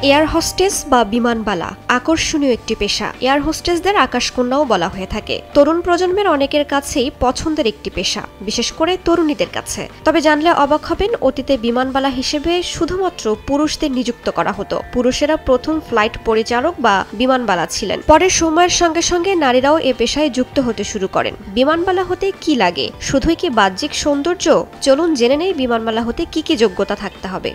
Air hostess বা বিমানবালা আকর্ষণীয় একটি পেশা। এয়ার হোস্টেসদের আকাশকন্যাও বলা হয়ে থাকে। তরুণ প্রজন্মের অনেকের কাছেই পছন্দের একটি পেশা, বিশেষ করে তরুণীদের কাছে। তবে জানলে অবাক হবেন, অতীতে বিমানবালা হিসেবে শুধুমাত্র পুরুষদের নিযুক্ত করা হতো। পুরুষেরা প্রথম ফ্লাইট পরিচালক বা বিমানবালা ছিলেন। পরে সময়ের সঙ্গে সঙ্গে নারীরাও এ পেশায় যুক্ত হতে শুরু করেন। বিমানবালা হতে কি লাগে? শুধুই কি বাহ্যিক সৌন্দর্য? চলুন জেনে নেই বিমানবালা হতে কি কি যোগ্যতা থাকতে হবে।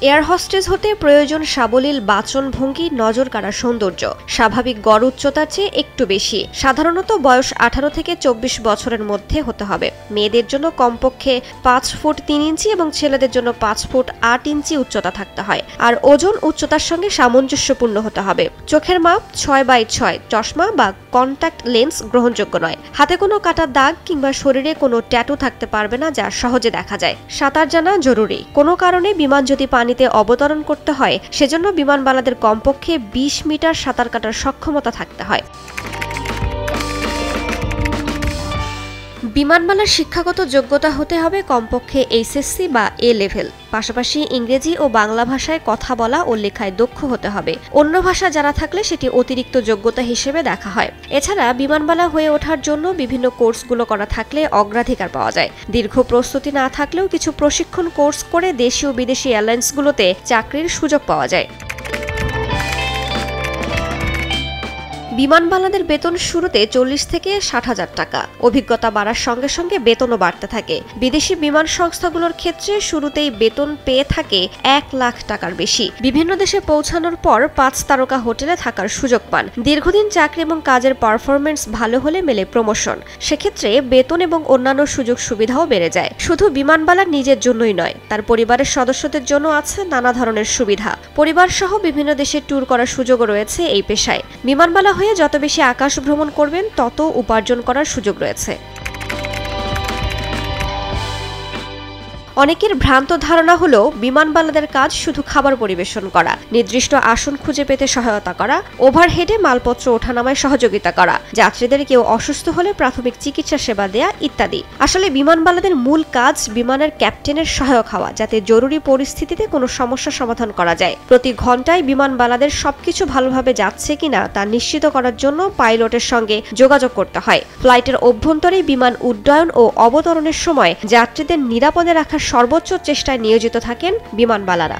এয়ার হোস্টেস হতে প্রয়োজন সাবলীল বাচনভঙ্গি, নজর কাড়া সৌন্দর্য, স্বাভাবিক গড় উচ্চতার চেয়ে একটু বেশি। সাধারণত বয়স 18 থেকে 24 বছরের মধ্যে হতে হবে। মেয়েদের জন্য কমপক্ষে 5 ফুট 3 ইঞ্চি এবং ছেলেদের জন্য 5 ফুট 8 ইঞ্চি উচ্চতা থাকতে হয়। আর ওজন উচ্চতার সঙ্গে সামঞ্জস্যপূর্ণ হতে হবে। চোখের মাপ 6/6, চশমা বা কন্ট্যাক্ট লেন্স গ্রহণযোগ্য নয়। হাতে কোনো কাটা দাগ কিংবা শরীরে কোনো ট্যাটু থাকতে পারবে না যা সহজে দেখা যায়। সাঁতার জানা জরুরি। কোনো কারণে বিমান যদি পানিতে অবতরণ করতে হয়, সেজন্য বিমানবালাদের কমপক্ষে 20 মিটার সাঁতার কাটার সক্ষমতা থাকতে হয়। বিমানবালার শিক্ষাগত যোগ্যতা হতে হবে কমপক্ষে HSC বা A লেভেল। পাশাপাশি ইংরেজি ও বাংলা ভাষায় কথা বলা ও লেখায় দক্ষ হতে হবে। অন্য ভাষা জানা থাকলে সেটি অতিরিক্ত যোগ্যতা হিসেবে দেখা হয়। এছাড়া বিমানবালা হয়ে ওঠার জন্য বিভিন্ন কোর্সগুলো করা থাকলে অগ্রাধিকার পাওয়া যায়। দীর্ঘ প্রস্তুতি না থাকলেও কিছু প্রশিক্ষণ কোর্স করে দেশি ও বিদেশি এয়ারলাইন্সগুলোতে চাকরির সুযোগ পাওয়া যায়। বিমানবালাদের বেতন শুরুতে 40 থেকে 60,000 টাকা। অভিজ্ঞতা বাড়ার সঙ্গে সঙ্গে বেতনও বাড়তে থাকে। বিদেশি বিমান সংস্থাগুলোর ক্ষেত্রে শুরুতেই বেতন পেয়ে থাকে 1 লাখ টাকার বেশি। বিভিন্ন দেশে পৌঁছানোর পর 5 তারকা হোটেলে থাকার সুযোগ পান। দীর্ঘদিন চাকরি এবং কাজের পারফরমেন্স ভালো হলে মেলে প্রমোশন। সেক্ষেত্রে বেতন এবং অন্যান্য সুযোগ সুবিধাও বেড়ে যায়। শুধু বিমানবালার নিজের জন্যই নয়, তার পরিবারের সদস্যদের জন্য আছে নানা ধরনের সুবিধা। পরিবার সহ বিভিন্ন দেশে ট্যুর করার সুযোগও রয়েছে এই পেশায়। বিমানবালা হয়ে যত বেশি আকাশ ভ্রমণ করবেন, তত উপার্জন করার সুযোগ রয়েছে। অনেকের ভ্রান্ত ধারণা হলো বিমানবালাদের কাজ শুধু খাবার পরিবেশন করা, নির্দিষ্ট আসন খুঁজে পেতে সহায়তা করা, ওভারহেডে মালপত্র ওঠানামায় সহযোগিতা করা, যাত্রীদের কেউ অসুস্থ হলে প্রাথমিক চিকিৎসা সেবা দেয়া ইত্যাদি। আসলে বিমানবালাদের মূল কাজ বিমানের ক্যাপ্টেনের সহায়ক হওয়া, যাতে জরুরি পরিস্থিতিতে কোনো সমস্যা সমাধান করা যায়। প্রতি ঘন্টায় বিমানবালাদের সবকিছু ভালোভাবে যাচ্ছে কিনা তা নিশ্চিত করার জন্য পাইলটের সঙ্গে যোগাযোগ করতে হয়। ফ্লাইটের অভ্যন্তরে বিমান উড্ডয়ন ও অবতরণের সময় যাত্রীদের নিরাপদে রাখার সর্বোচ্চ চেষ্টায় নিয়োজিত থাকেন বিমানবালারা।